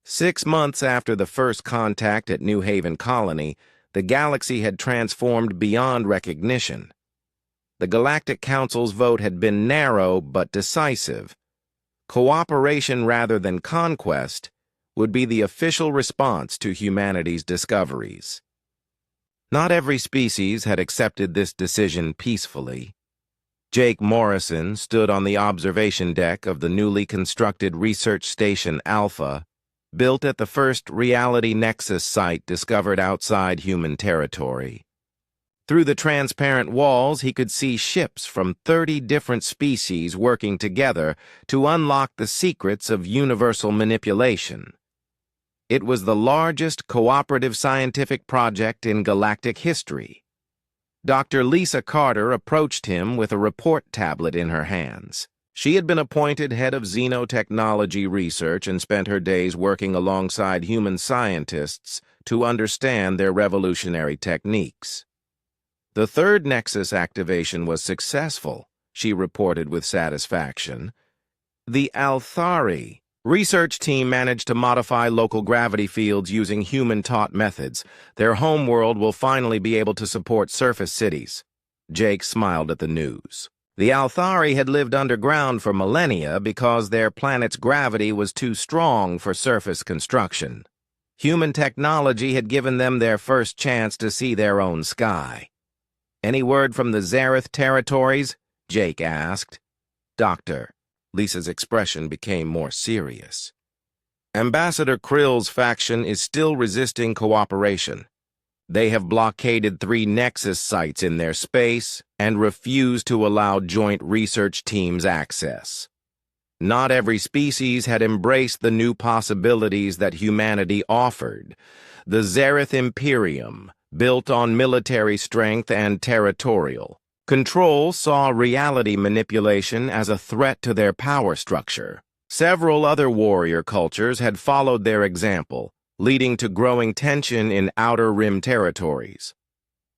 6 months after the first contact at New Haven Colony, the galaxy had transformed beyond recognition. The Galactic Council's vote had been narrow but decisive. Cooperation rather than conquest would be the official response to humanity's discoveries. Not every species had accepted this decision peacefully. Jake Morrison stood on the observation deck of the newly constructed Research Station Alpha, built at the first Reality Nexus site discovered outside human territory. Through the transparent walls, he could see ships from 30 different species working together to unlock the secrets of universal manipulation. It was the largest cooperative scientific project in galactic history. Dr. Lisa Carter approached him with a report tablet in her hands. She had been appointed head of xenotechnology research and spent her days working alongside human scientists to understand their revolutionary techniques. The third Nexus activation was successful, she reported with satisfaction. The Althari research team managed to modify local gravity fields using human-taught methods. Their homeworld will finally be able to support surface cities. Jake smiled at the news. The Althari had lived underground for millennia because their planet's gravity was too strong for surface construction. Human technology had given them their first chance to see their own sky. "Any word from the Zareth territories?" Jake asked. "Doctor." Lisa's expression became more serious. "Ambassador Krill's faction is still resisting cooperation. They have blockaded 3 Nexus sites in their space and refuse to allow joint research teams access. Not every species had embraced the new possibilities that humanity offered. The Zareth Imperium, built on military strength and territorial control, saw reality manipulation as a threat to their power structure. Several other warrior cultures had followed their example, leading to growing tension in Outer Rim territories.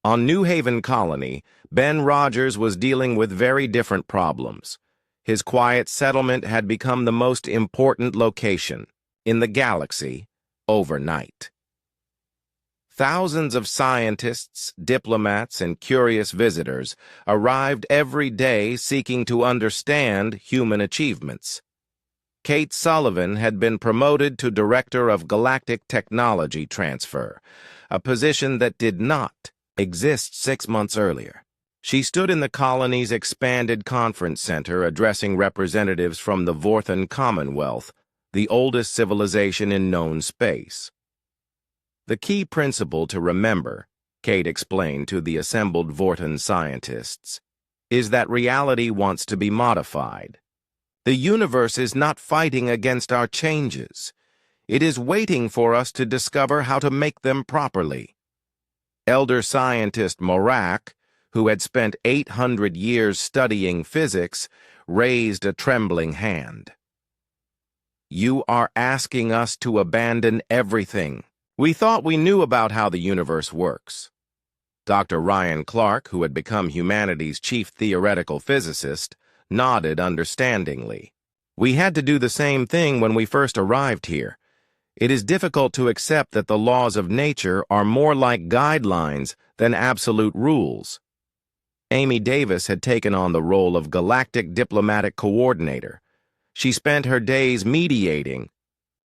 On New Haven Colony, Ben Rogers was dealing with very different problems. His quiet settlement had become the most important location in the galaxy overnight. Thousands of scientists, diplomats, and curious visitors arrived every day seeking to understand human achievements. Kate Sullivan had been promoted to Director of Galactic Technology Transfer, a position that did not exist 6 months earlier. She stood in the colony's expanded conference center addressing representatives from the Vorthan Commonwealth, the oldest civilization in known space. "The key principle to remember," Kate explained to the assembled Vorthan scientists, "is that reality wants to be modified. The universe is not fighting against our changes. It is waiting for us to discover how to make them properly." Elder scientist Morak, who had spent 800 years studying physics, raised a trembling hand. "You are asking us to abandon everything. We thought we knew about how the universe works." Dr. Ryan Clark, who had become humanity's chief theoretical physicist, nodded understandingly. "We had to do the same thing when we first arrived here. It is difficult to accept that the laws of nature are more like guidelines than absolute rules." Amy Davis had taken on the role of Galactic Diplomatic Coordinator. She spent her days mediating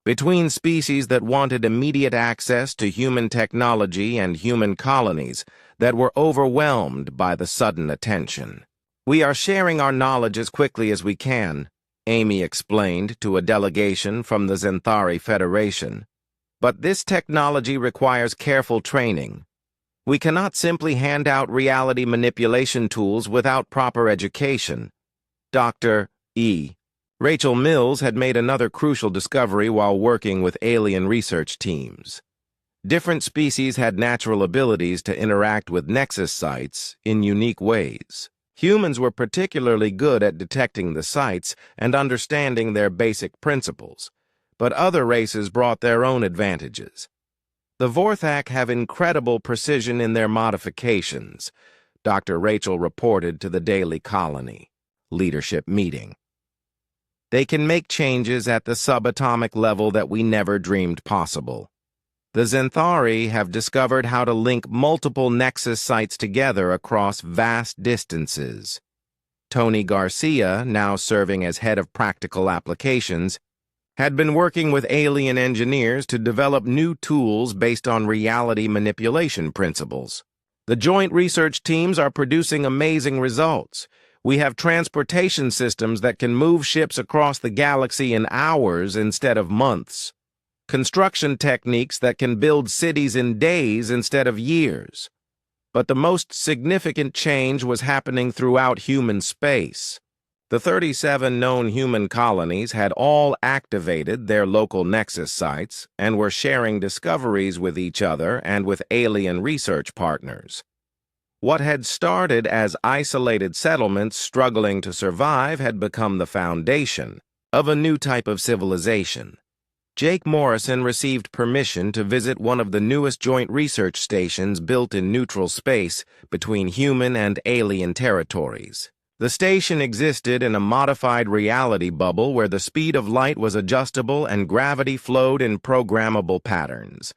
between species that wanted immediate access to human technology and human colonies that were overwhelmed by the sudden attention. "We are sharing our knowledge as quickly as we can," Amy explained to a delegation from the Zenthari Federation. "But this technology requires careful training. We cannot simply hand out reality manipulation tools without proper education." Dr. E. Rachel Mills had made another crucial discovery while working with alien research teams. Different species had natural abilities to interact with Nexus sites in unique ways. Humans were particularly good at detecting the sites and understanding their basic principles, but other races brought their own advantages. "The Vorthak have incredible precision in their modifications," Dr. Rachel reported to the Daily Colony leadership meeting. They can make changes at the subatomic level that we never dreamed possible. The Xanthari have discovered how to link multiple nexus sites together across vast distances. Tony Garcia, now serving as head of practical applications, had been working with alien engineers to develop new tools based on reality manipulation principles. The joint research teams are producing amazing results. We have transportation systems that can move ships across the galaxy in hours instead of months. Construction techniques that can build cities in days instead of years. But the most significant change was happening throughout human space. The 37 known human colonies had all activated their local nexus sites and were sharing discoveries with each other and with alien research partners. What had started as isolated settlements struggling to survive had become the foundation of a new type of civilization. Jake Morrison received permission to visit one of the newest joint research stations built in neutral space between human and alien territories. The station existed in a modified reality bubble where the speed of light was adjustable and gravity flowed in programmable patterns.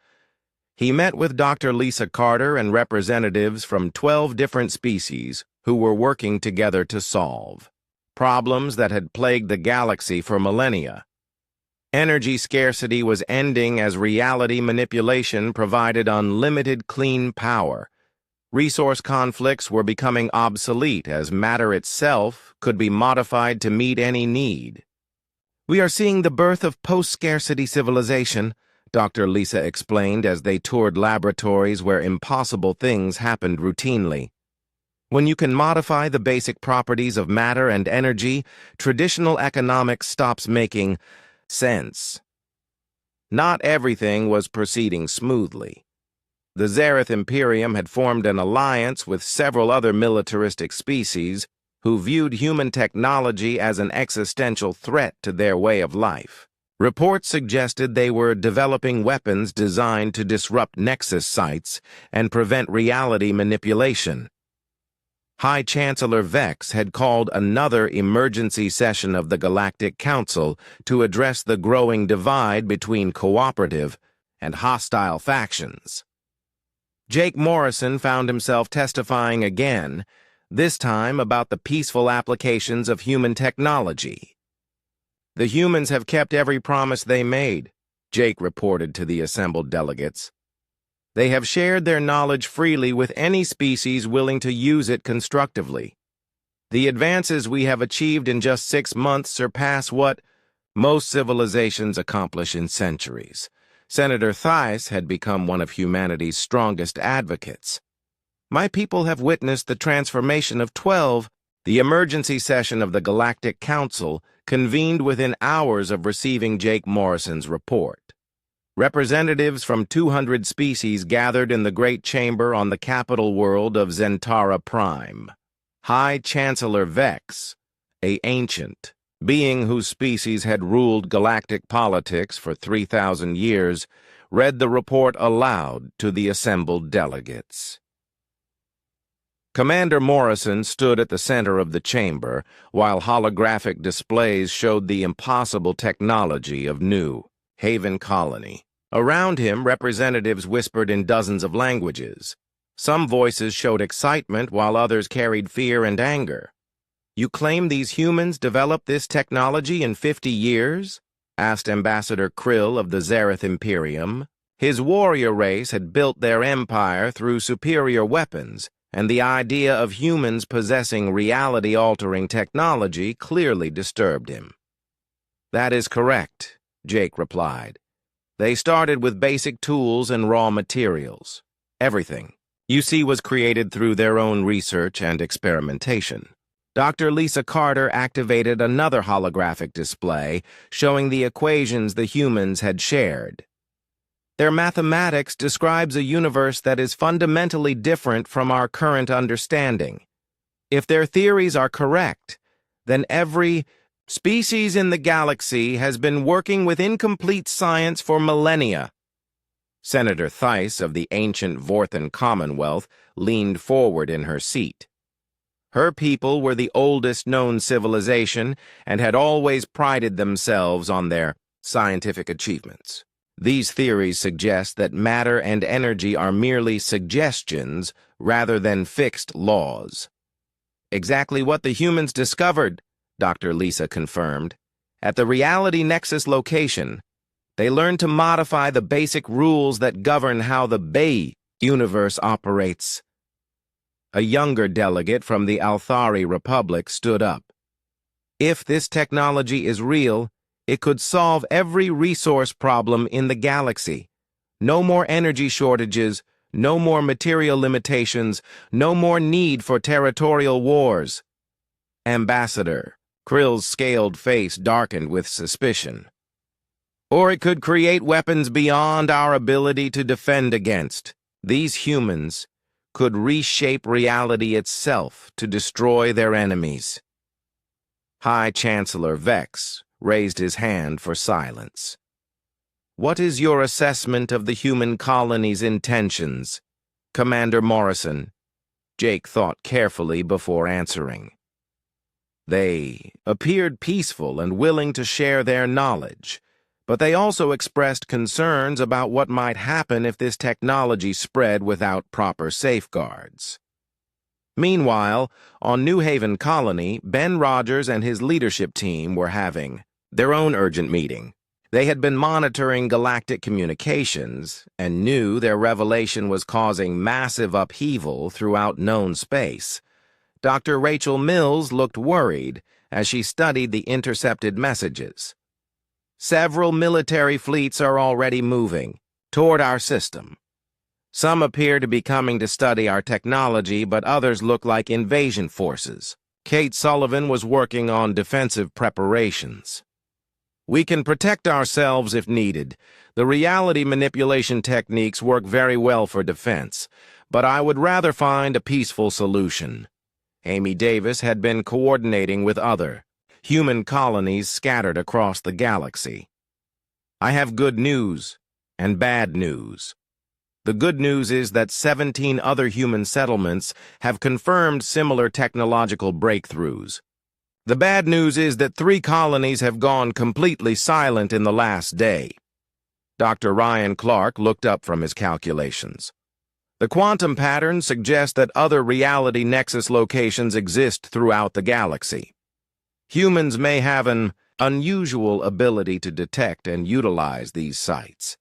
He met with Dr. Lisa Carter and representatives from 12 different species who were working together to solve problems that had plagued the galaxy for millennia. Energy scarcity was ending as reality manipulation provided unlimited clean power. Resource conflicts were becoming obsolete as matter itself could be modified to meet any need. "We are seeing the birth of post-scarcity civilization," Dr. Lisa explained as they toured laboratories where impossible things happened routinely. "When you can modify the basic properties of matter and energy, traditional economics stops making sense." Not everything was proceeding smoothly. The Zareth Imperium had formed an alliance with several other militaristic species who viewed human technology as an existential threat to their way of life. Reports suggested they were developing weapons designed to disrupt nexus sites and prevent reality manipulation. High Chancellor Vex had called another emergency session of the Galactic Council to address the growing divide between cooperative and hostile factions. Jake Morrison found himself testifying again, this time about the peaceful applications of human technology. "The humans have kept every promise they made," Jake reported to the assembled delegates. "They have shared their knowledge freely with any species willing to use it constructively. The advances we have achieved in just 6 months surpass what most civilizations accomplish in centuries." Senator Thies had become one of humanity's strongest advocates. "My people have witnessed the transformation of 12. The emergency session of the Galactic Council convened within hours of receiving Jake Morrison's report. Representatives from 200 species gathered in the Great Chamber on the capital world of Zentara Prime. High Chancellor Vex, a ancient being whose species had ruled galactic politics for 3,000 years, read the report aloud to the assembled delegates. Commander Morrison stood at the center of the chamber, while holographic displays showed the impossible technology of New Haven Colony. Around him, representatives whispered in dozens of languages. Some voices showed excitement, while others carried fear and anger. "You claim these humans developed this technology in 50 years?" asked Ambassador Krill of the Zareth Imperium. His warrior race had built their empire through superior weapons, and the idea of humans possessing reality-altering technology clearly disturbed him. "That is correct," Jake replied. "They started with basic tools and raw materials. Everything you see was created through their own research and experimentation." Dr. Lisa Carter activated another holographic display showing the equations the humans had shared. "Their mathematics describes a universe that is fundamentally different from our current understanding. If their theories are correct, then every species in the galaxy has been working with incomplete science for millennia." Senator Thies of the ancient Vorthan Commonwealth leaned forward in her seat. Her people were the oldest known civilization and had always prided themselves on their scientific achievements. These theories suggest that matter and energy are merely suggestions rather than fixed laws. Exactly what the humans discovered, Dr. Lisa confirmed. At the Reality Nexus location, they learned to modify the basic rules that govern how the Bay universe operates. A younger delegate from the Althari Republic stood up. If this technology is real, it could solve every resource problem in the galaxy. No more energy shortages, no more material limitations, no more need for territorial wars. Ambassador, Krill's scaled face darkened with suspicion. Or it could create weapons beyond our ability to defend against. These humans could reshape reality itself to destroy their enemies. High Chancellor Vex raised his hand for silence. What is your assessment of the human colony's intentions, Commander Morrison? Jake thought carefully before answering. They appeared peaceful and willing to share their knowledge, but they also expressed concerns about what might happen if this technology spread without proper safeguards. Meanwhile, on New Haven Colony, Ben Rogers and his leadership team were having their own urgent meeting. They had been monitoring galactic communications and knew their revelation was causing massive upheaval throughout known space. Dr. Rachel Mills looked worried as she studied the intercepted messages. Several military fleets are already moving toward our system. Some appear to be coming to study our technology, but others look like invasion forces. Kate Sullivan was working on defensive preparations. We can protect ourselves if needed. The reality manipulation techniques work very well for defense, but I would rather find a peaceful solution. Amy Davis had been coordinating with other human colonies scattered across the galaxy. I have good news and bad news. The good news is that 17 other human settlements have confirmed similar technological breakthroughs. The bad news is that 3 colonies have gone completely silent in the last day. Dr. Ryan Clark looked up from his calculations. The quantum patterns suggest that other reality nexus locations exist throughout the galaxy. Humans may have an unusual ability to detect and utilize these sites.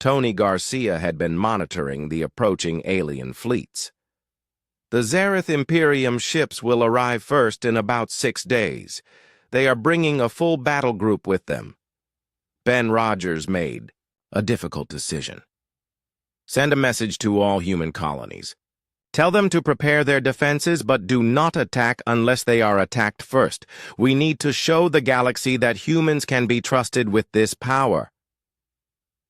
Tony Garcia had been monitoring the approaching alien fleets. The Zareth Imperium ships will arrive first in about 6 days. They are bringing a full battle group with them. Ben Rogers made a difficult decision. Send a message to all human colonies. Tell them to prepare their defenses, but do not attack unless they are attacked first. We need to show the galaxy that humans can be trusted with this power.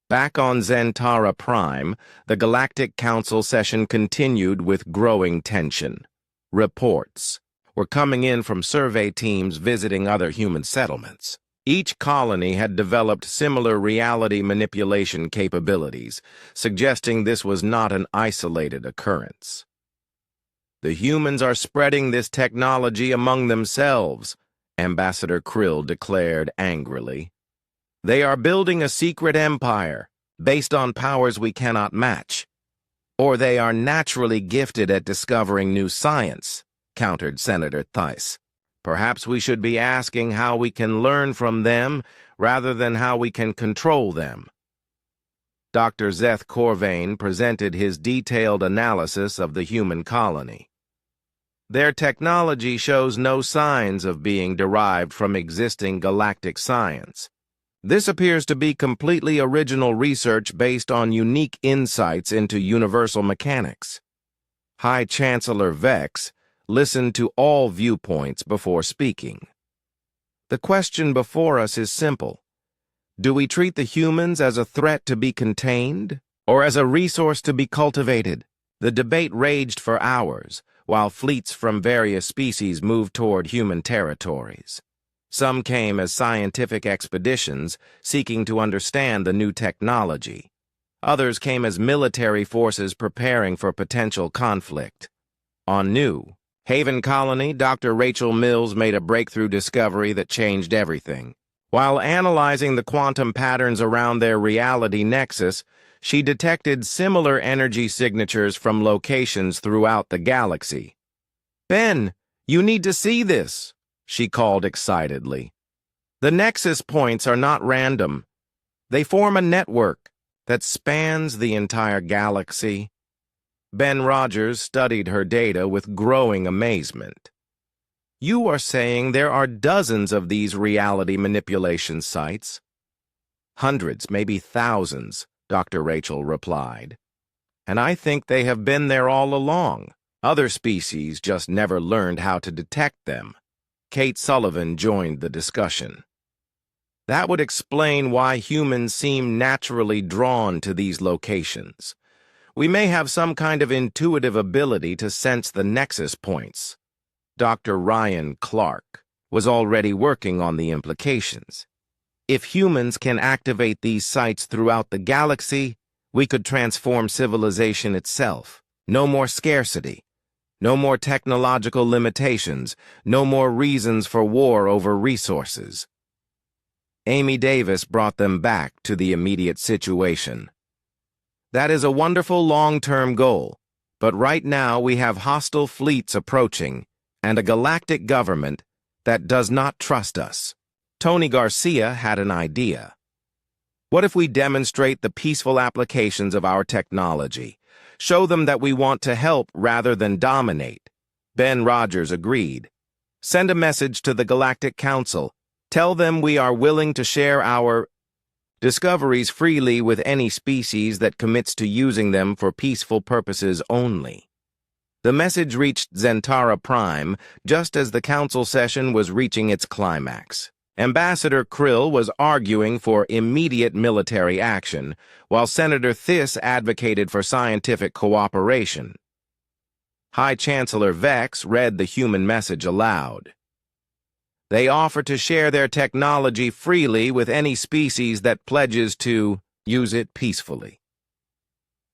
Back on Zentara Prime, the Galactic Council session continued with growing tension. Reports were coming in from survey teams visiting other human settlements. Each colony had developed similar reality manipulation capabilities, suggesting this was not an isolated occurrence. The humans are spreading this technology among themselves, Ambassador Krill declared angrily. They are building a secret empire based on powers we cannot match. Or they are naturally gifted at discovering new science, countered Senator Theiss. Perhaps we should be asking how we can learn from them rather than how we can control them. Dr. Zeth Corvain presented his detailed analysis of the human colony. Their technology shows no signs of being derived from existing galactic science. This appears to be completely original research based on unique insights into universal mechanics. High Chancellor Vex listened to all viewpoints before speaking. The question before us is simple. Do we treat the humans as a threat to be contained, or as a resource to be cultivated? The debate raged for hours, while fleets from various species moved toward human territories. Some came as scientific expeditions seeking to understand the new technology. Others came as military forces preparing for potential conflict. On New, Haven Colony, Dr. Rachel Mills made a breakthrough discovery that changed everything. While analyzing the quantum patterns around their reality nexus, she detected similar energy signatures from locations throughout the galaxy. "Ben, you need to see this," she called excitedly. "The nexus points are not random. They form a network that spans the entire galaxy." Ben Rogers studied her data with growing amazement. "You are saying there are dozens of these reality manipulation sites?" "Hundreds, maybe thousands," Dr. Rachel replied. "And I think they have been there all along. Other species just never learned how to detect them." Kate Sullivan joined the discussion. "That would explain why humans seem naturally drawn to these locations. We may have some kind of intuitive ability to sense the nexus points." Dr. Ryan Clark was already working on the implications. "If humans can activate these sites throughout the galaxy, we could transform civilization itself. No more scarcity. No more technological limitations. No more reasons for war over resources." Amy Davis brought them back to the immediate situation. "That is a wonderful long-term goal, but right now we have hostile fleets approaching and a galactic government that does not trust us." Tony Garcia had an idea. "What if we demonstrate the peaceful applications of our technology? Show them that we want to help rather than dominate." Ben Rogers agreed. "Send a message to the Galactic Council. Tell them we are willing to share our discoveries freely with any species that commits to using them for peaceful purposes only." The message reached Zentara Prime just as the council session was reaching its climax. Ambassador Krill was arguing for immediate military action, while Senator Thiss advocated for scientific cooperation. High Chancellor Vex read the human message aloud. "They offer to share their technology freely with any species that pledges to use it peacefully."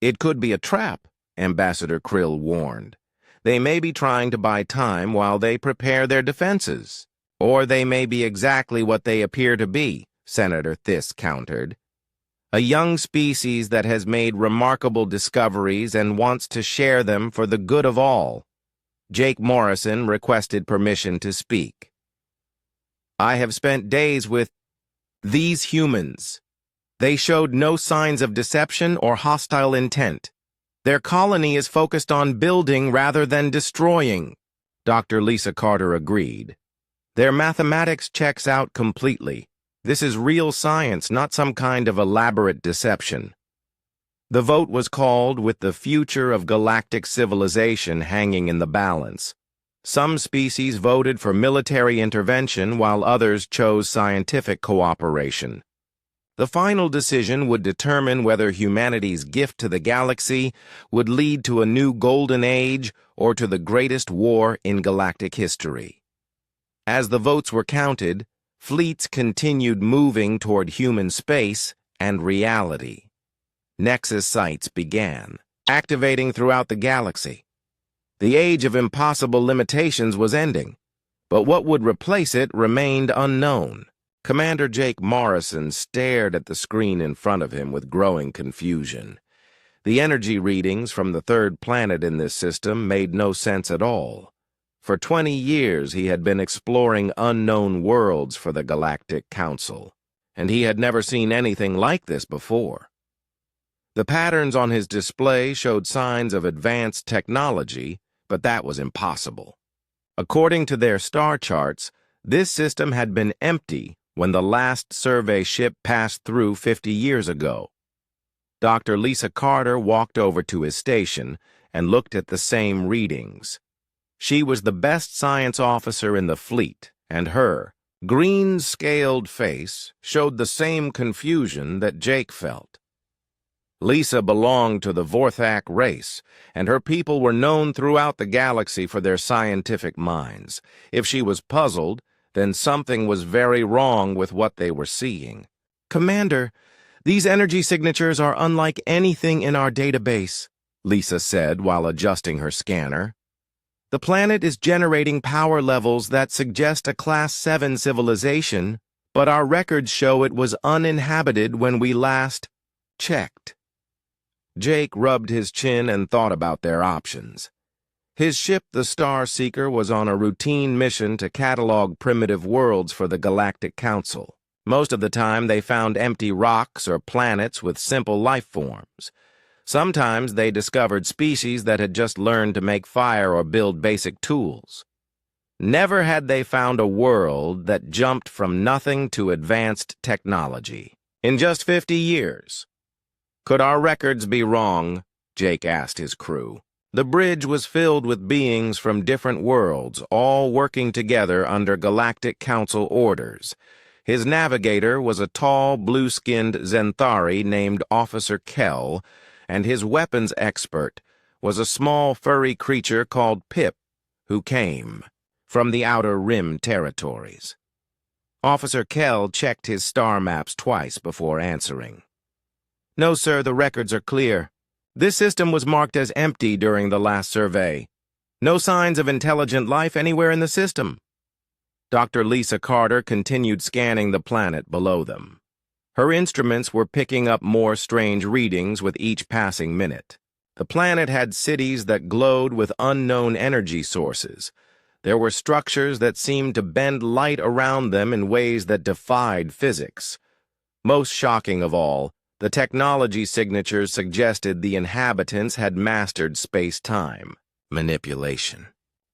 "It could be a trap," Ambassador Krill warned. "They may be trying to buy time while they prepare their defenses. Or they may be exactly what they appear to be," Senator Thiss countered. "A young species that has made remarkable discoveries and wants to share them for the good of all." Jake Morrison requested permission to speak. "I have spent days with these humans. They showed no signs of deception or hostile intent. Their colony is focused on building rather than destroying." Dr. Lisa Carter agreed. "Their mathematics checks out completely. This is real science, not some kind of elaborate deception." The vote was called with the future of galactic civilization hanging in the balance. Some species voted for military intervention while others chose scientific cooperation. The final decision would determine whether humanity's gift to the galaxy would lead to a new golden age or to the greatest war in galactic history. As the votes were counted, fleets continued moving toward human space and reality. Nexus sites began, activating throughout the galaxy. The age of impossible limitations was ending, but what would replace it remained unknown. Commander Jake Morrison stared at the screen in front of him with growing confusion. The energy readings from the third planet in this system made no sense at all. For 20 years he had been exploring unknown worlds for the Galactic Council, and he had never seen anything like this before. The patterns on his display showed signs of advanced technology, but that was impossible. According to their star charts, this system had been empty when the last survey ship passed through 50 years ago. Dr. Lisa Carter walked over to his station and looked at the same readings. She was the best science officer in the fleet, and her green-scaled face showed the same confusion that Jake felt. Lisa belonged to the Vorthak race, and her people were known throughout the galaxy for their scientific minds. If she was puzzled, then something was very wrong with what they were seeing. "Commander, these energy signatures are unlike anything in our database," Lisa said while adjusting her scanner. The planet is generating power levels that suggest a Class 7 civilization, but our records show it was uninhabited when we last checked. Jake rubbed his chin and thought about their options. His ship, the Star Seeker, was on a routine mission to catalog primitive worlds for the Galactic Council. Most of the time, they found empty rocks or planets with simple life forms. Sometimes they discovered species that had just learned to make fire or build basic tools. Never had they found a world that jumped from nothing to advanced technology. In just 50 years. Could our records be wrong? Jake asked his crew. The bridge was filled with beings from different worlds, all working together under Galactic Council orders. His navigator was a tall, blue-skinned Zenthari named Officer Kell, and his weapons expert was a small, furry creature called Pip, who came from the Outer Rim territories. Officer Kell checked his star maps twice before answering. No, sir, the records are clear. This system was marked as empty during the last survey. No signs of intelligent life anywhere in the system. Dr. Lisa Carter continued scanning the planet below them. Her instruments were picking up more strange readings with each passing minute. The planet had cities that glowed with unknown energy sources. There were structures that seemed to bend light around them in ways that defied physics. Most shocking of all, the technology signatures suggested the inhabitants had mastered space-time manipulation.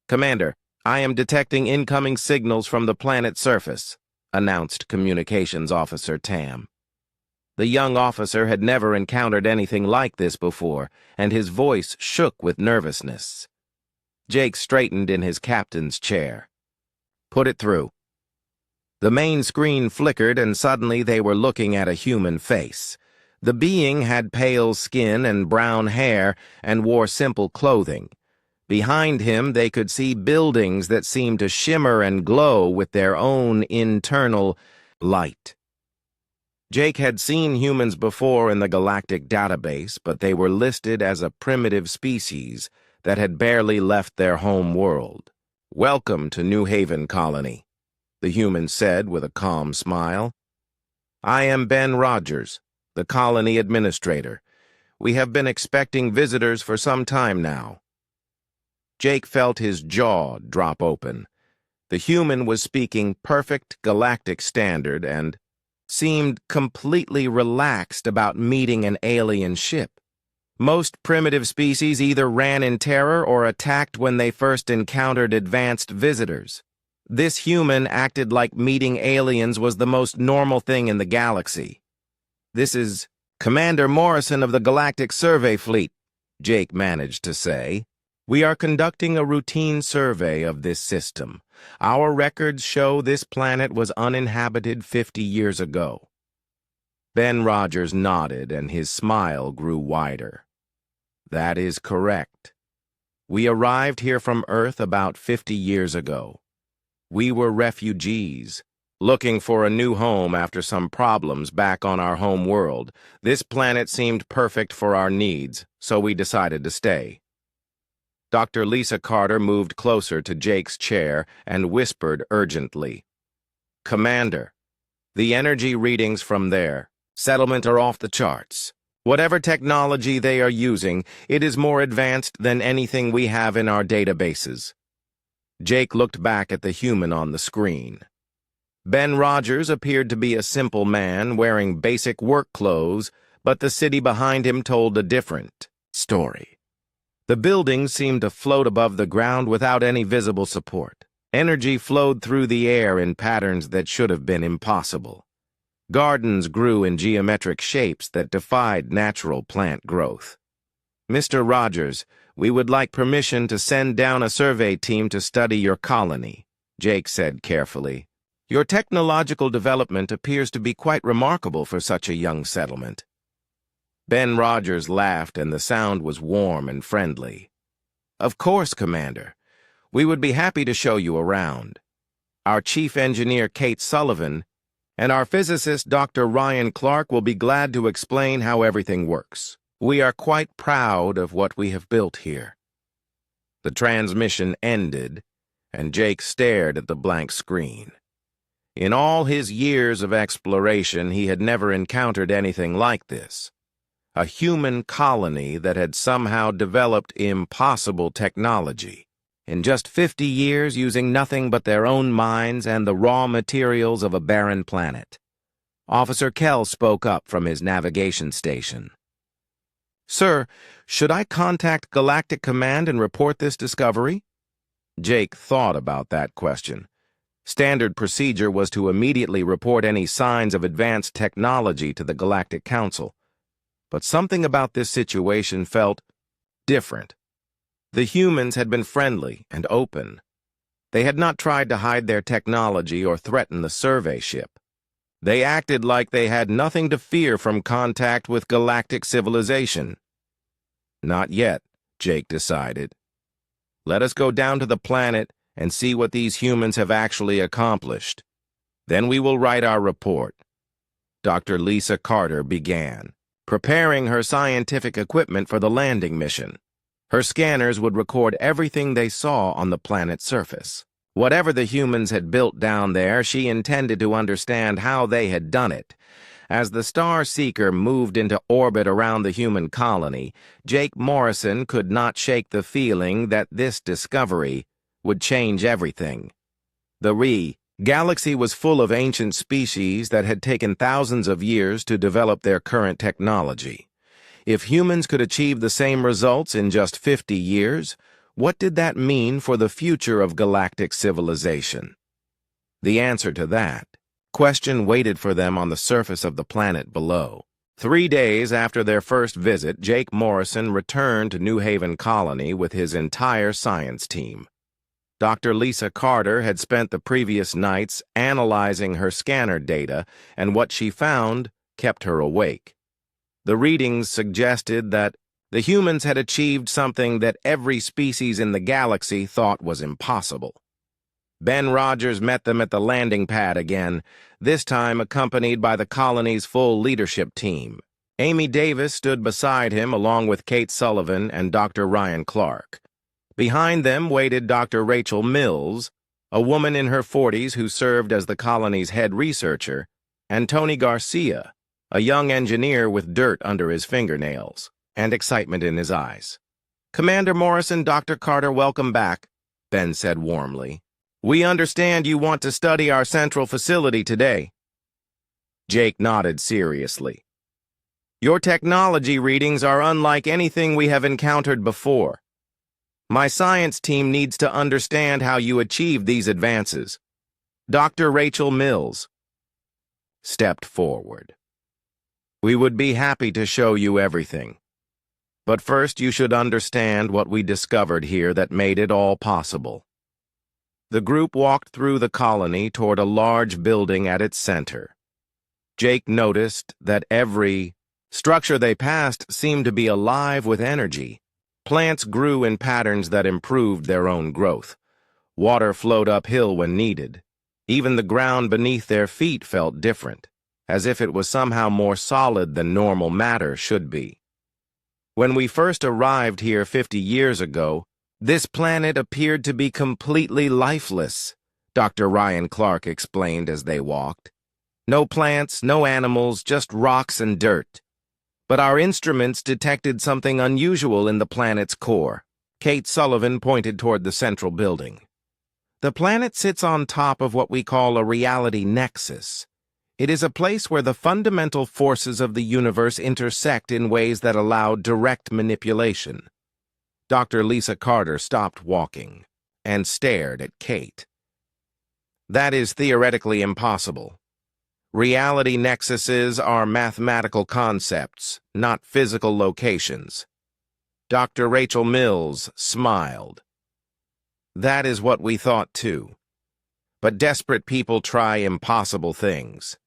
Commander, I am detecting incoming signals from the planet's surface, announced Communications Officer Tam. The young officer had never encountered anything like this before, and his voice shook with nervousness. Jake straightened in his captain's chair. Put it through. The main screen flickered, and suddenly they were looking at a human face. The being had pale skin and brown hair and wore simple clothing. Behind him, they could see buildings that seemed to shimmer and glow with their own internal light. Jake had seen humans before in the galactic database, but they were listed as a primitive species that had barely left their home world. Welcome to New Haven Colony, the human said with a calm smile. I am Ben Rogers, the colony administrator. We have been expecting visitors for some time now. Jake felt his jaw drop open. The human was speaking perfect galactic standard and seemed completely relaxed about meeting an alien ship. Most primitive species either ran in terror or attacked when they first encountered advanced visitors. This human acted like meeting aliens was the most normal thing in the galaxy. This is Commander Morrison of the Galactic Survey Fleet, Jake managed to say. We are conducting a routine survey of this system. Our records show this planet was uninhabited 50 years ago. Ben Rogers nodded, and his smile grew wider. That is correct. We arrived here from Earth about 50 years ago. We were refugees, looking for a new home after some problems back on our home world. This planet seemed perfect for our needs, so we decided to stay. Dr. Lisa Carter moved closer to Jake's chair and whispered urgently, Commander, the energy readings from their settlement are off the charts. Whatever technology they are using, it is more advanced than anything we have in our databases. Jake looked back at the human on the screen. Ben Rogers appeared to be a simple man wearing basic work clothes, but the city behind him told a different story. The buildings seemed to float above the ground without any visible support. Energy flowed through the air in patterns that should have been impossible. Gardens grew in geometric shapes that defied natural plant growth. Mr. Rogers, we would like permission to send down a survey team to study your colony, Jake said carefully. Your technological development appears to be quite remarkable for such a young settlement. Ben Rogers laughed, and the sound was warm and friendly. Of course, Commander. We would be happy to show you around. Our chief engineer, Kate Sullivan, and our physicist, Dr. Ryan Clark, will be glad to explain how everything works. We are quite proud of what we have built here. The transmission ended, and Jake stared at the blank screen. In all his years of exploration, he had never encountered anything like this. A human colony that had somehow developed impossible technology. In just 50 years, using nothing but their own minds and the raw materials of a barren planet. Officer Kell spoke up from his navigation station. "Sir, should I contact Galactic Command and report this discovery?" Jake thought about that question. Standard procedure was to immediately report any signs of advanced technology to the Galactic Council. But something about this situation felt different. The humans had been friendly and open. They had not tried to hide their technology or threaten the survey ship. They acted like they had nothing to fear from contact with galactic civilization. Not yet, Jake decided. Let us go down to the planet and see what these humans have actually accomplished. Then we will write our report. Dr. Lisa Carter began, preparing her scientific equipment for the landing mission. Her scanners would record everything they saw on the planet's surface. Whatever the humans had built down there, she intended to understand how they had done it. As the Star Seeker moved into orbit around the human colony, Jake Morrison could not shake the feeling that this discovery would change everything. The galaxy was full of ancient species that had taken thousands of years to develop their current technology. If humans could achieve the same results in just 50 years, what did that mean for the future of galactic civilization? The answer to that question waited for them on the surface of the planet below. 3 days after their first visit, Jake Morrison returned to New Haven Colony with his entire science team. Dr. Lisa Carter had spent the previous nights analyzing her scanner data, and what she found kept her awake. The readings suggested that the humans had achieved something that every species in the galaxy thought was impossible. Ben Rogers met them at the landing pad again, this time accompanied by the colony's full leadership team. Amy Davis stood beside him along with Kate Sullivan and Dr. Ryan Clark. Behind them waited Dr. Rachel Mills, a woman in her 40s who served as the colony's head researcher, and Tony Garcia, a young engineer with dirt under his fingernails and excitement in his eyes. "Commander Morrison, Dr. Carter, welcome back," Ben said warmly. "We understand you want to study our central facility today." Jake nodded seriously. "Your technology readings are unlike anything we have encountered before. My science team needs to understand how you achieved these advances." Dr. Rachel Mills stepped forward. "We would be happy to show you everything. But first you should understand what we discovered here that made it all possible." The group walked through the colony toward a large building at its center. Jake noticed that every structure they passed seemed to be alive with energy. Plants grew in patterns that improved their own growth. Water flowed uphill when needed. Even the ground beneath their feet felt different, as if it was somehow more solid than normal matter should be. "When we first arrived here 50 years ago, this planet appeared to be completely lifeless," Dr. Ryan Clark explained as they walked. "No plants, no animals, just rocks and dirt. But our instruments detected something unusual in the planet's core." Kate Sullivan pointed toward the central building. "The planet sits on top of what we call a reality nexus. It is a place where the fundamental forces of the universe intersect in ways that allow direct manipulation." Dr. Lisa Carter stopped walking and stared at Kate. "That is theoretically impossible. Reality nexuses are mathematical concepts, not physical locations." Dr. Rachel Mills smiled. "That is what we thought too. But desperate people try impossible things.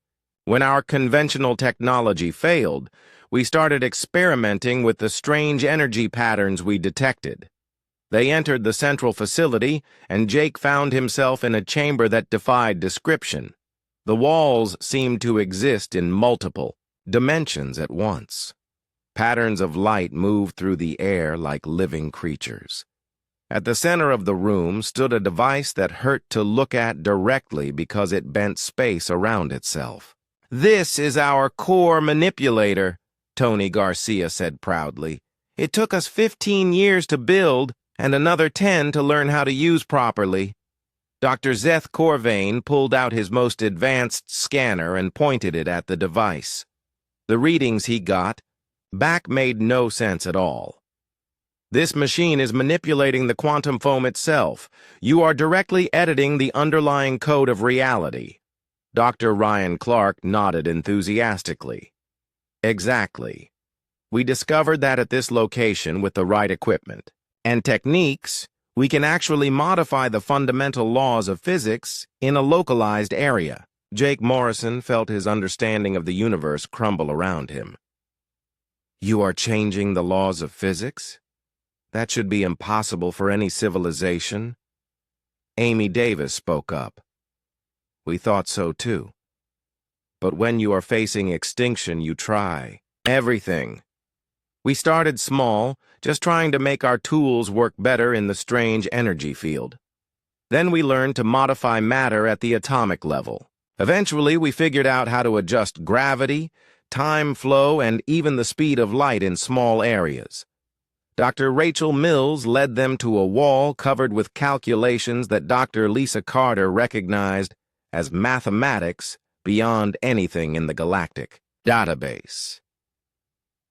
When our conventional technology failed, we started experimenting with the strange energy patterns we detected. They entered the central facility, and Jake found himself in a chamber that defied description. The walls seemed to exist in multiple dimensions at once. Patterns of light moved through the air like living creatures. At the center of the room stood a device that hurt to look at directly because it bent space around itself. "This is our core manipulator," Tony Garcia said proudly. "It took us 15 years to build and another 10 to learn how to use properly." Dr. Zeth Corvain pulled out his most advanced scanner and pointed it at the device. The readings he got back made no sense at all. "This machine is manipulating the quantum foam itself. You are directly editing the underlying code of reality." Dr. Ryan Clark nodded enthusiastically. "Exactly. We discovered that at this location with the right equipment and techniques, we can actually modify the fundamental laws of physics in a localized area." Jake Morrison felt his understanding of the universe crumble around him. "You are changing the laws of physics? That should be impossible for any civilization." Amy Davis spoke up. "We thought so too. But when you are facing extinction, you try everything. We started small, just trying to make our tools work better in the strange energy field. Then we learned to modify matter at the atomic level. Eventually, we figured out how to adjust gravity, time flow, and even the speed of light in small areas. Dr. Rachel Mills led them to a wall covered with calculations that Dr. Lisa Carter recognized as mathematics beyond anything in the galactic database.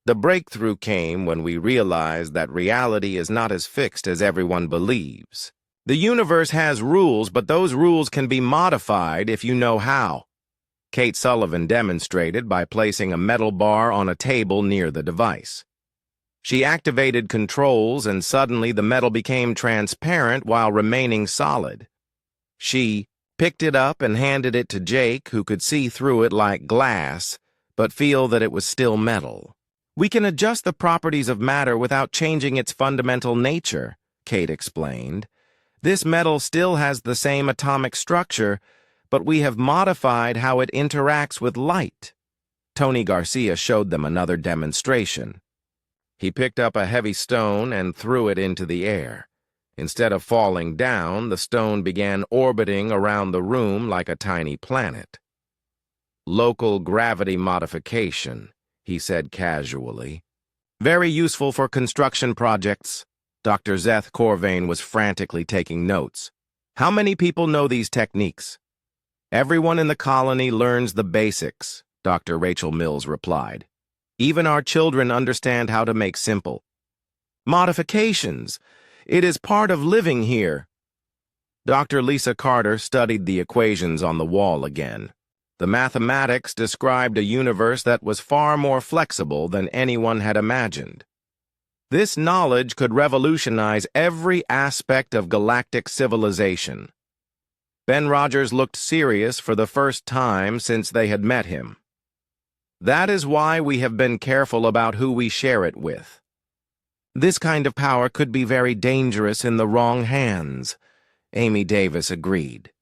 The breakthrough came when we realized that reality is not as fixed as everyone believes. The universe has rules, but those rules can be modified if you know how. Kate Sullivan demonstrated by placing a metal bar on a table near the device. She activated controls, and suddenly the metal became transparent while remaining solid. She picked it up and handed it to Jake, who could see through it like glass, but feel that it was still metal. "We can adjust the properties of matter without changing its fundamental nature," Kate explained. "This metal still has the same atomic structure, but we have modified how it interacts with light." Tony Garcia showed them another demonstration. He picked up a heavy stone and threw it into the air. Instead of falling down, the stone began orbiting around the room like a tiny planet. "Local gravity modification," he said casually. "Very useful for construction projects." Dr. Zeth Corvain was frantically taking notes. "How many people know these techniques?" "Everyone in the colony learns the basics," Dr. Rachel Mills replied. "Even our children understand how to make simple modifications. It is part of living here." Dr. Lisa Carter studied the equations on the wall again. The mathematics described a universe that was far more flexible than anyone had imagined. This knowledge could revolutionize every aspect of galactic civilization. Ben Rogers looked serious for the first time since they had met him. "That is why we have been careful about who we share it with. This kind of power could be very dangerous in the wrong hands," Amy Davis agreed.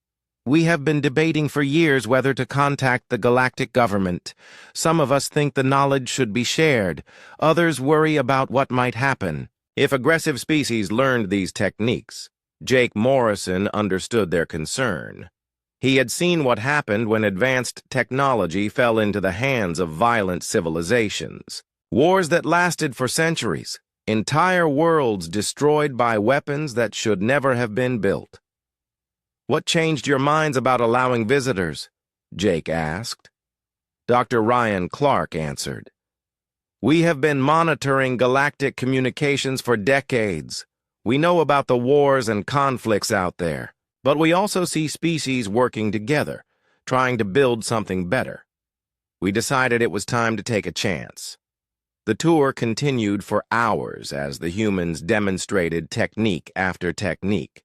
"We have been debating for years whether to contact the galactic government. Some of us think the knowledge should be shared. Others worry about what might happen if aggressive species learned these techniques." Jake Morrison understood their concern. He had seen what happened when advanced technology fell into the hands of violent civilizations. Wars that lasted for centuries, entire worlds destroyed by weapons that should never have been built. "What changed your minds about allowing visitors?" Jake asked. Dr. Ryan Clark answered. "We have been monitoring galactic communications for decades. We know about the wars and conflicts out there. But we also see species working together, trying to build something better. We decided it was time to take a chance." The tour continued for hours as the humans demonstrated technique after technique.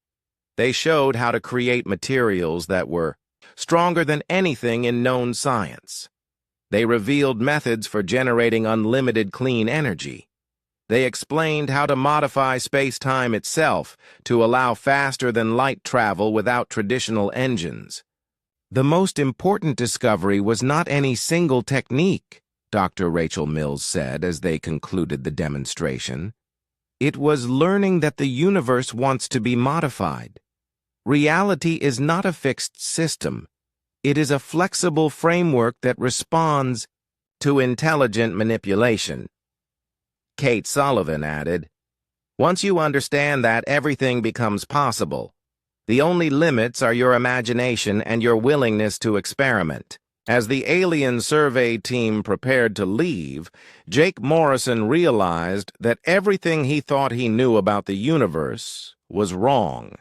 They showed how to create materials that were stronger than anything in known science. They revealed methods for generating unlimited clean energy. They explained how to modify space-time itself to allow faster-than-light travel without traditional engines. "The most important discovery was not any single technique," Dr. Rachel Mills said as they concluded the demonstration. It was learning that the universe wants to be modified. Reality is not a fixed system. It is a flexible framework that responds to intelligent manipulation. Kate Sullivan added, "Once you understand that, everything becomes possible. The only limits are your imagination and your willingness to experiment." As the alien survey team prepared to leave, Jake Morrison realized that everything he thought he knew about the universe was wrong.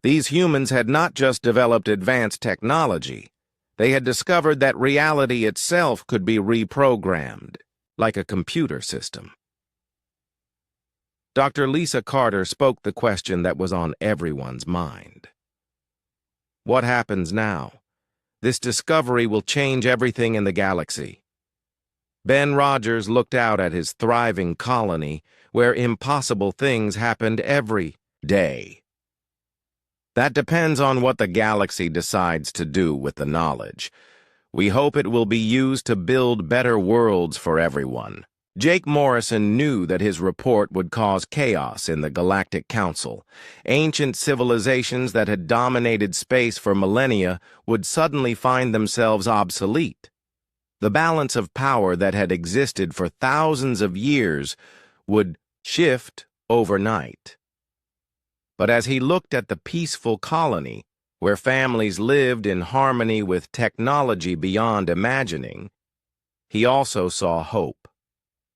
These humans had not just developed advanced technology. They had discovered that reality itself could be reprogrammed, like a computer system. Dr. Lisa Carter spoke the question that was on everyone's mind. What happens now? This discovery will change everything in the galaxy. Ben Rogers looked out at his thriving colony, where impossible things happened every day. That depends on what the galaxy decides to do with the knowledge. We hope it will be used to build better worlds for everyone. Jake Morrison knew that his report would cause chaos in the Galactic Council. Ancient civilizations that had dominated space for millennia would suddenly find themselves obsolete. The balance of power that had existed for thousands of years would shift overnight. But as he looked at the peaceful colony, where families lived in harmony with technology beyond imagining, he also saw hope.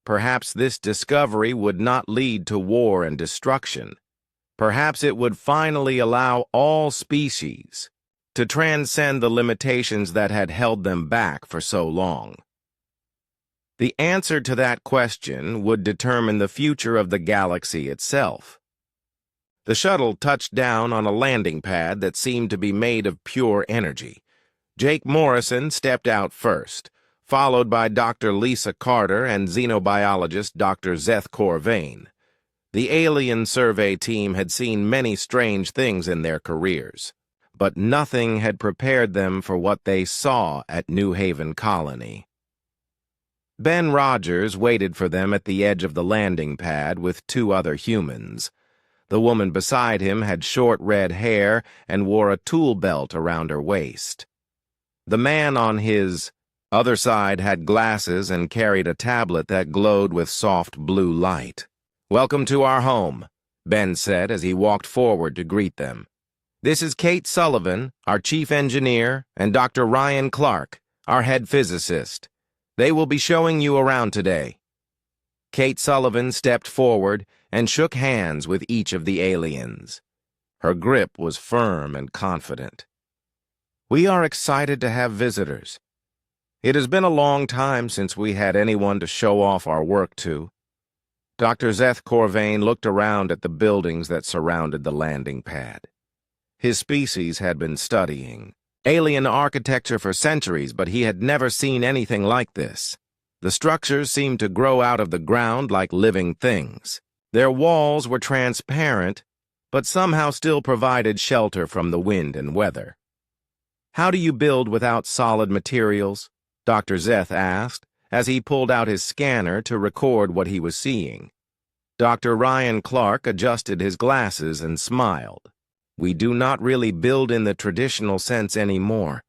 Perhaps this discovery would not lead to war and destruction. Perhaps it would finally allow all species to transcend the limitations that had held them back for so long. The answer to that question would determine the future of the galaxy itself. The shuttle touched down on a landing pad that seemed to be made of pure energy. Jake Morrison stepped out first, followed by Dr. Lisa Carter and xenobiologist Dr. Zeth Corvain. The alien survey team had seen many strange things in their careers, but nothing had prepared them for what they saw at New Haven Colony. Ben Rogers waited for them at the edge of the landing pad with two other humans. The woman beside him had short red hair and wore a tool belt around her waist. The man on his other side had glasses and carried a tablet that glowed with soft blue light. "Welcome to our home," Ben said as he walked forward to greet them. "This is Kate Sullivan, our chief engineer, and Dr. Ryan Clark, our head physicist. They will be showing you around today." Kate Sullivan stepped forward and shook hands with each of the aliens. Her grip was firm and confident. "We are excited to have visitors. It has been a long time since we had anyone to show off our work to." Dr. Zeth Corvain looked around at the buildings that surrounded the landing pad. His species had been studying alien architecture for centuries, but he had never seen anything like this. The structures seemed to grow out of the ground like living things. Their walls were transparent, but somehow still provided shelter from the wind and weather. "How do you build without solid materials?" Dr. Zeth asked, as he pulled out his scanner to record what he was seeing. Dr. Ryan Clark adjusted his glasses and smiled. "We do not really build in the traditional sense anymore.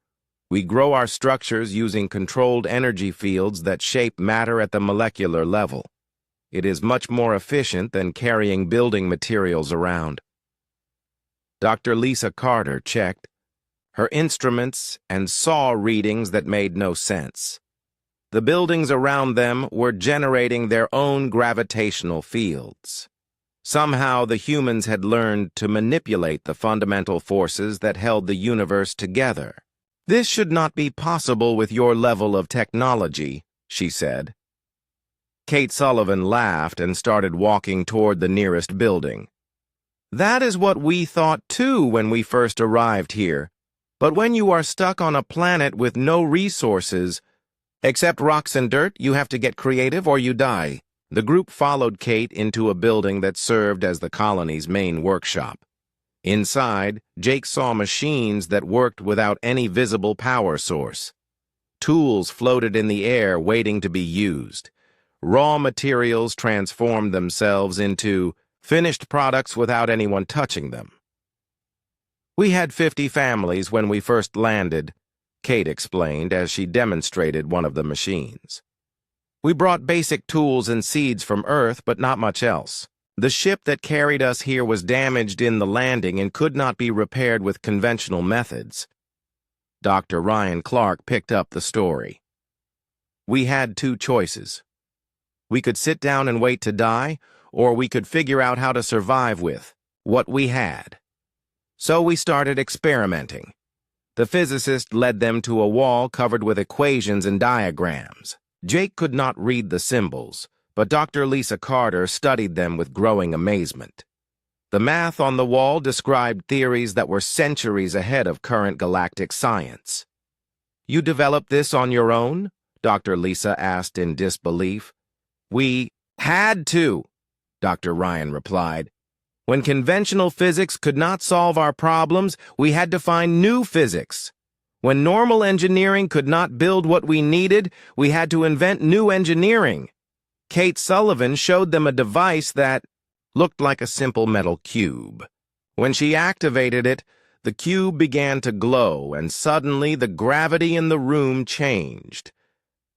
We grow our structures using controlled energy fields that shape matter at the molecular level. It is much more efficient than carrying building materials around." Dr. Lisa Carter checked her instruments and saw readings that made no sense. The buildings around them were generating their own gravitational fields. Somehow the humans had learned to manipulate the fundamental forces that held the universe together. "This should not be possible with your level of technology," she said. Kate Sullivan laughed and started walking toward the nearest building. "That is what we thought too when we first arrived here. But when you are stuck on a planet with no resources, except rocks and dirt, you have to get creative or you die." The group followed Kate into a building that served as the colony's main workshop. Inside, Jake saw machines that worked without any visible power source. Tools floated in the air waiting to be used. Raw materials transformed themselves into finished products without anyone touching them. We had 50 families when we first landed, Kate explained as she demonstrated one of the machines. We brought basic tools and seeds from Earth, but not much else. The ship that carried us here was damaged in the landing and could not be repaired with conventional methods. Dr. Ryan Clark picked up the story. We had two choices. We could sit down and wait to die, or we could figure out how to survive with what we had. So we started experimenting. The physicist led them to a wall covered with equations and diagrams. Jake could not read the symbols, but Dr. Lisa Carter studied them with growing amazement. The math on the wall described theories that were centuries ahead of current galactic science. "You developed this on your own?" Dr. Lisa asked in disbelief. "We had to," Dr. Ryan replied. "When conventional physics could not solve our problems, we had to find new physics. When normal engineering could not build what we needed, we had to invent new engineering." Kate Sullivan showed them a device that looked like a simple metal cube. When she activated it, the cube began to glow, and suddenly the gravity in the room changed.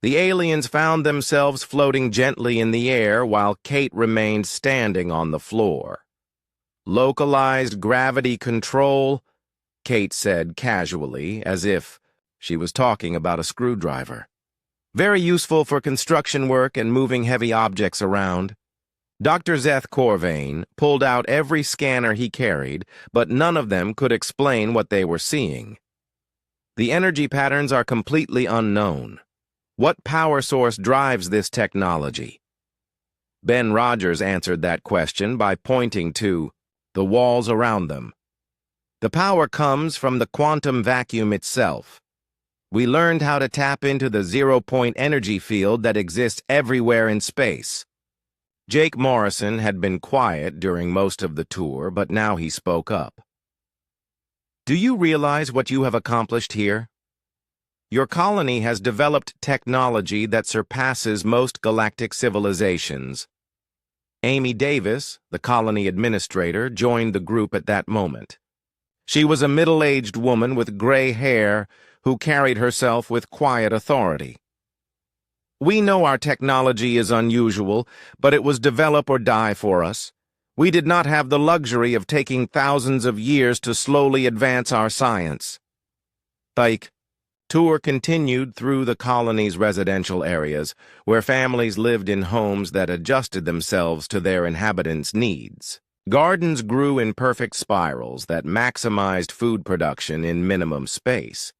The aliens found themselves floating gently in the air while Kate remained standing on the floor. "Localized gravity control," Kate said casually, as if she was talking about a screwdriver. "Very useful for construction work and moving heavy objects around." Dr. Zeth Corvain pulled out every scanner he carried, but none of them could explain what they were seeing. "The energy patterns are completely unknown. What power source drives this technology?" Ben Rogers answered that question by pointing to the walls around them. "The power comes from the quantum vacuum itself. We learned how to tap into the zero-point energy field that exists everywhere in space." Jake Morrison had been quiet during most of the tour, but now he spoke up. "Do you realize what you have accomplished here? Your colony has developed technology that surpasses most galactic civilizations." Amy Davis, the colony administrator, joined the group at that moment. She was a middle-aged woman with gray hair who carried herself with quiet authority. "We know our technology is unusual, but it was develop or die for us. We did not have the luxury of taking thousands of years to slowly advance our science." Tour continued through the colony's residential areas, where families lived in homes that adjusted themselves to their inhabitants' needs. Gardens grew in perfect spirals that maximized food production in minimum space.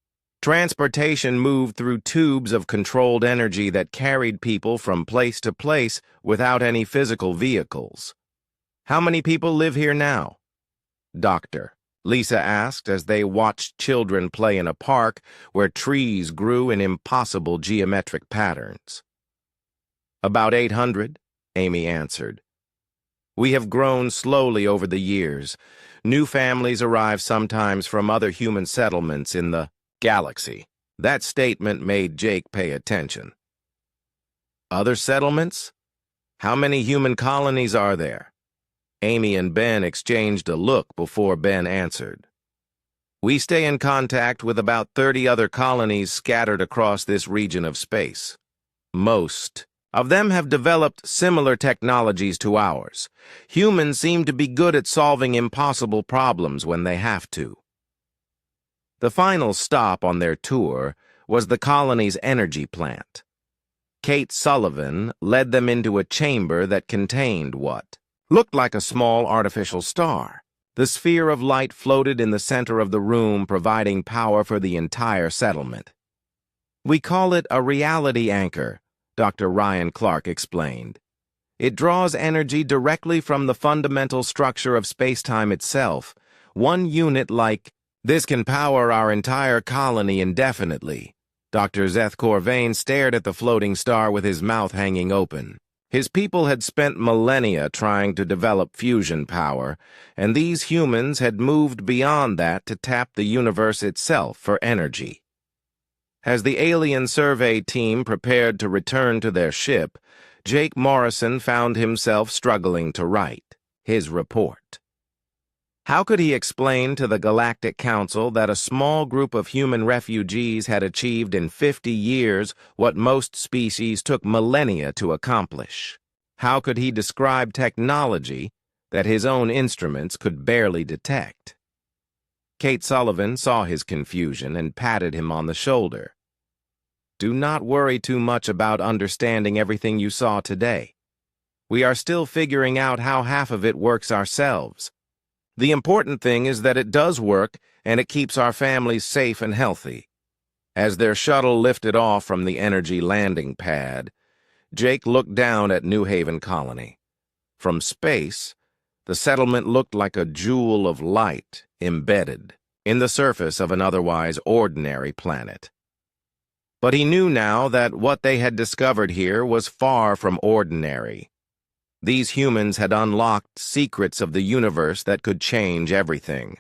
Transportation moved through tubes of controlled energy that carried people from place to place without any physical vehicles. "How many people live here now?" "Doctor," Lisa asked as they watched children play in a park where trees grew in impossible geometric patterns. "About 800, Amy answered. "We have grown slowly over the years. New families arrive sometimes from other human settlements in the galaxy." That statement made Jake pay attention. "Other settlements? How many human colonies are there?" Amy and Ben exchanged a look before Ben answered. "We stay in contact with about 30 other colonies scattered across this region of space. Most of them have developed similar technologies to ours. Humans seem to be good at solving impossible problems when they have to." The final stop on their tour was the colony's energy plant. Kate Sullivan led them into a chamber that contained what looked like a small artificial star. The sphere of light floated in the center of the room, providing power for the entire settlement. "We call it a reality anchor," Dr. Ryan Clark explained. "It draws energy directly from the fundamental structure of space-time itself. One unit like this can power our entire colony indefinitely." Dr. Zeth Corvain stared at the floating star with his mouth hanging open. His people had spent millennia trying to develop fusion power, and these humans had moved beyond that to tap the universe itself for energy. As the alien survey team prepared to return to their ship, Jake Morrison found himself struggling to write. his report. How could he explain to the Galactic Council that a small group of human refugees had achieved in 50 years what most species took millennia to accomplish? How could he describe technology that his own instruments could barely detect? Kate Sullivan saw his confusion and patted him on the shoulder. Do not worry too much about understanding everything you saw today. We are still figuring out how half of it works ourselves. The important thing is that it does work and it keeps our families safe and healthy. As their shuttle lifted off from the energy landing pad, Jake looked down at New Haven Colony. From space, the settlement looked like a jewel of light embedded in the surface of an otherwise ordinary planet. But he knew now that what they had discovered here was far from ordinary. These humans had unlocked secrets of the universe that could change everything.